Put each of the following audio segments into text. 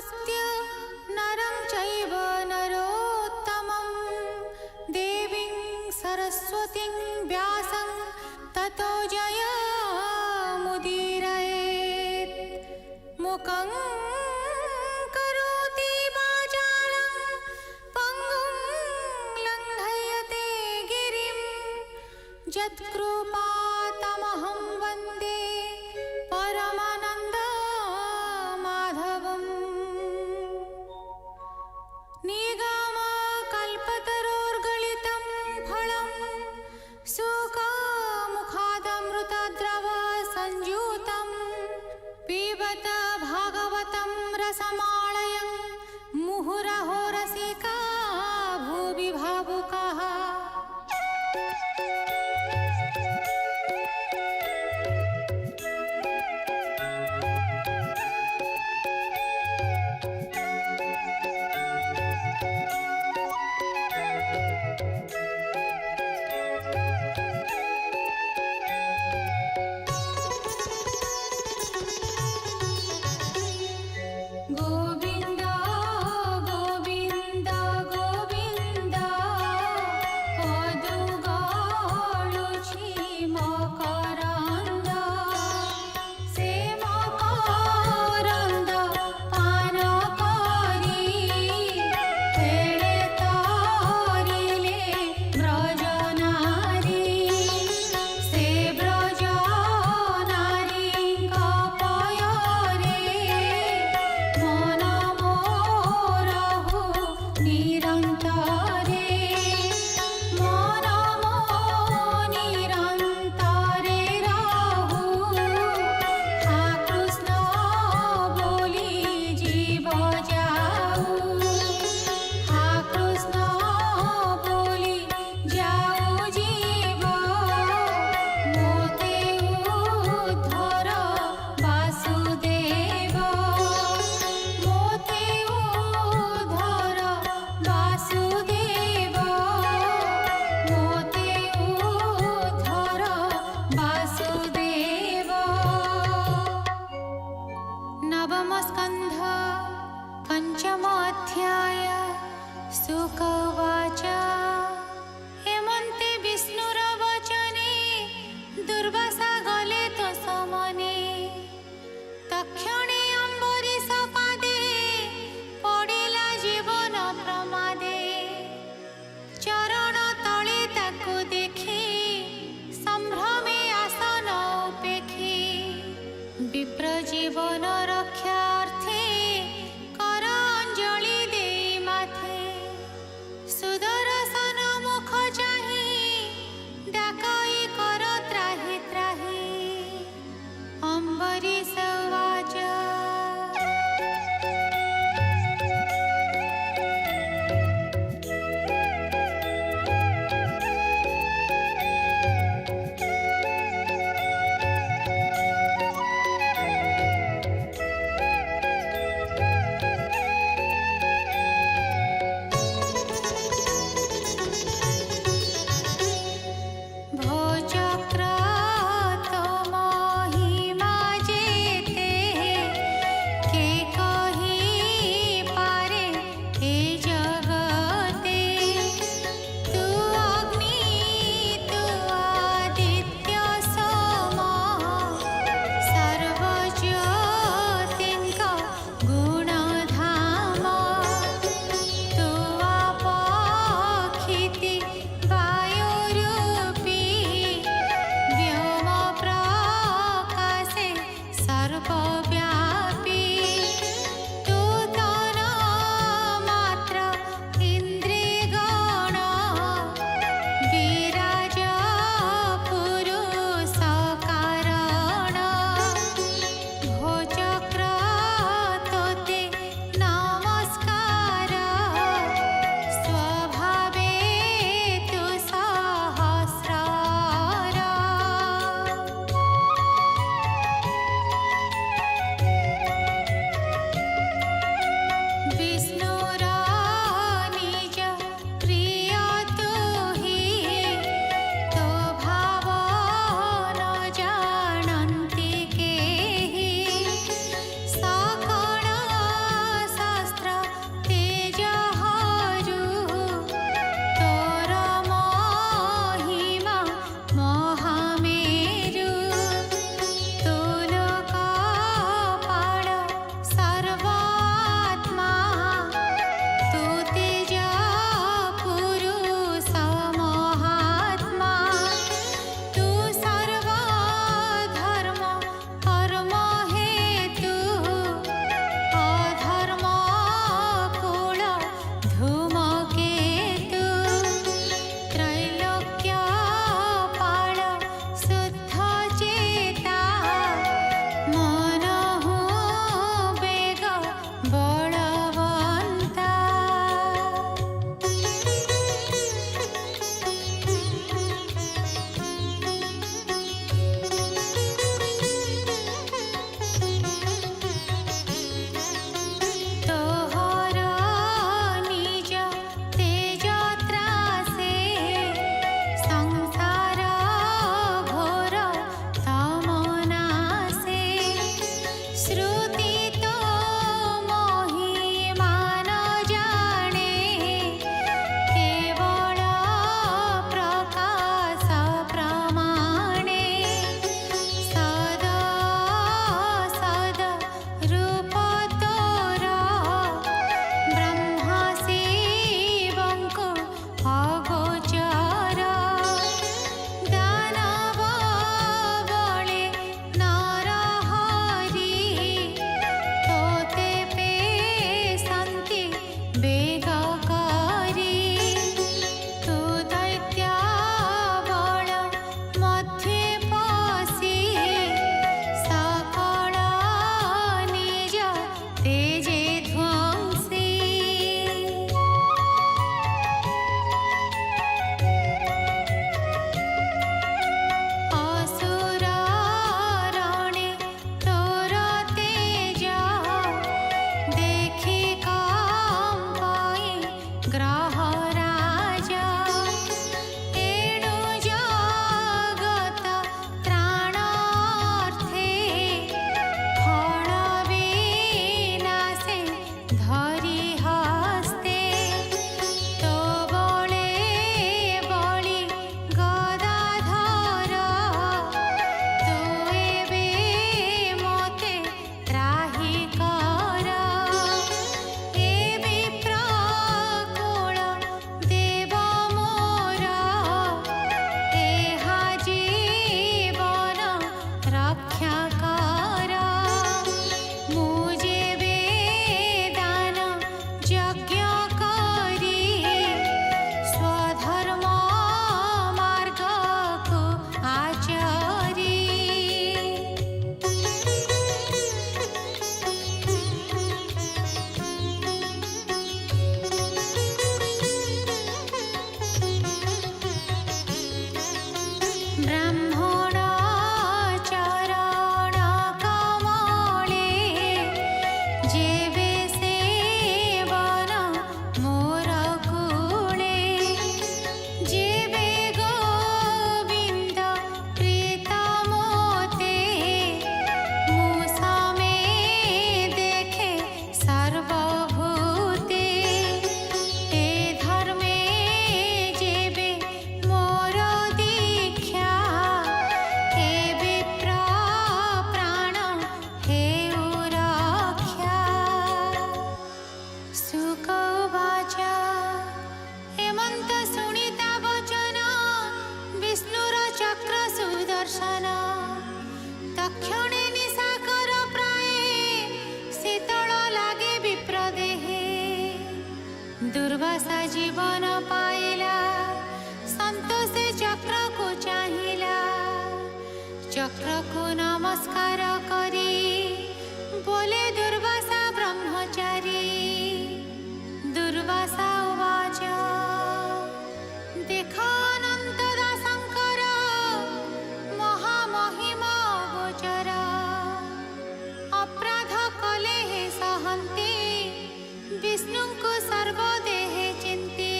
नमस्कृत्य नरं चैव नरोत्तमं देवीं सरस्वतीं व्यासं ततो जयमुदीरयेत्। मुखं करोति वाचालं पङ्गुं लङ्घयते गिरिं यत्कृपातमहं वन्दे परमानन्दमाधवम्। निगमकल्पतरोर्गलितं फलं सुखमुखादमृतद्रव संयुतं पिबत भागवतं रसमालयं मुहुरहो रसिका भुवि भावुकाः। गोविन्द गोविन्द गोविन्द पदुगाळुछि मकरन्द से मकरन्द पान करि खेळे तारिले ब्रजनारी से ब्रजनारीଙ୍କ पୟରେ मन मोरहु निरन्तरे मन मो निरन्तरे रहु। हा कृष्ण बोली जीव जाऊ, हा कृष्ण बोली जाऊ जीव मोते उद्धर वासुदेव, मोते उद्धर वासुदेव, मोते उद्धर वासुदेव। नवम स्कन्ध पंचम अध्याय शुक उवाच हेमन्ते विष्णुर वचने दुर्वासा गले तो समने तक्षणे अम्बरीश पादे पडिला जीवन प्रमादे। चरण तले ताकु देखि संभ्रमे आसन उपेक्षि विप्र जीवन रक्षार्थे कर अंजलि देई माथे। दुर्वासा जीवन पाइला संतोष चक्र को चाहिला चक्र को नमस्कार करी बोले दुर्वासा ब्रह्मचारी दुर्वासा उवाच देख अनंत दासंकर महामहिमा गोचर अपराध कले हे सहन्ति विष्णु को सर्वदेहे चिंती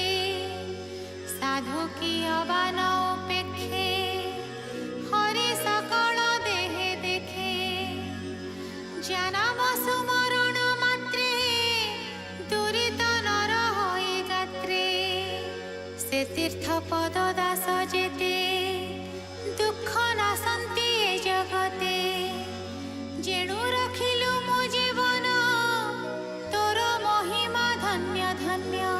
साधु की अबान उपेक्षे हरि सकल देहे देखे जन्म सुमरण मात्रे दुरित नर होई गात्रे से तीर्थ पद दास जेते दुख नासंती ए जगते जेणु रखिलु मो जीवन तोर महिमा धन्य धन्य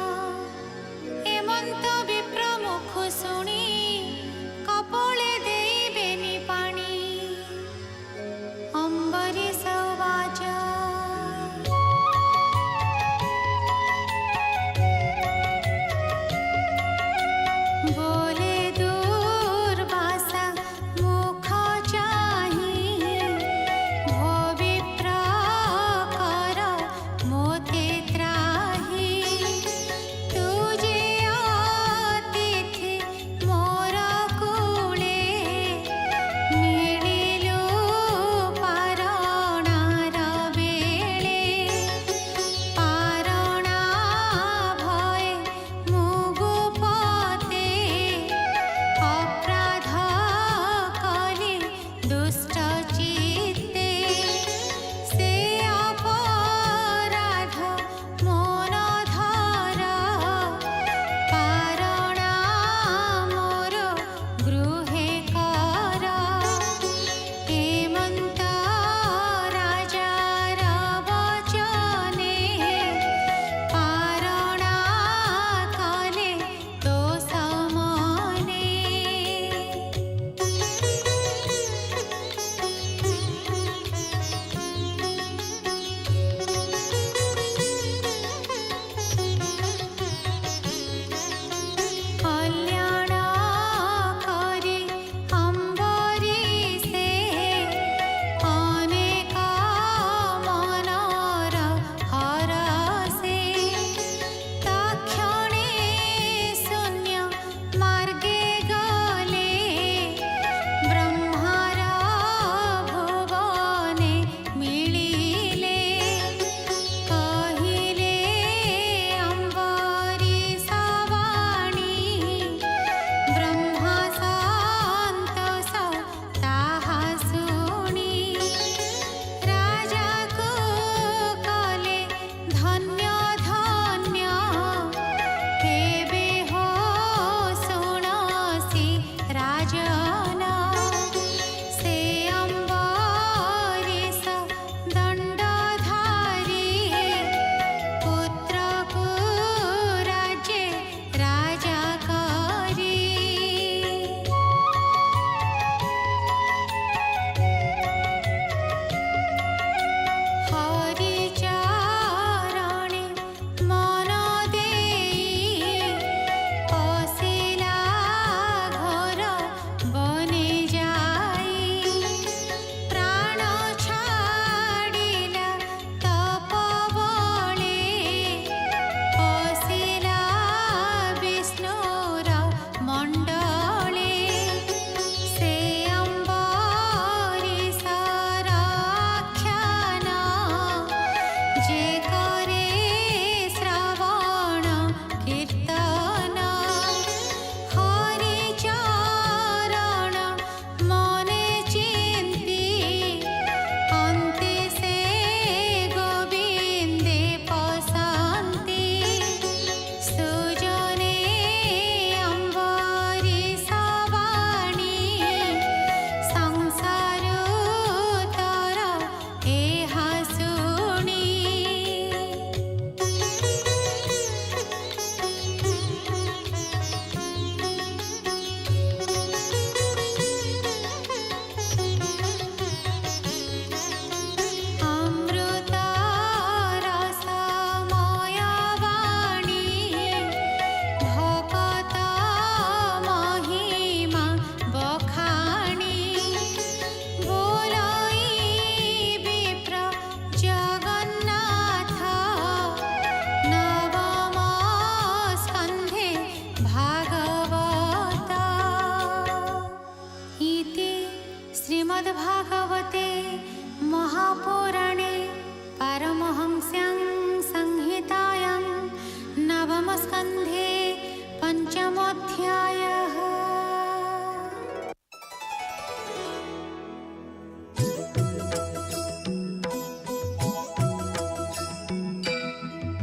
एमंत विप्र मुख शुणी कपोले देबेनि पाणी अम्बरीश उवाच बोले श्रीमद्भागवते महापुराणे पारमहंस्यां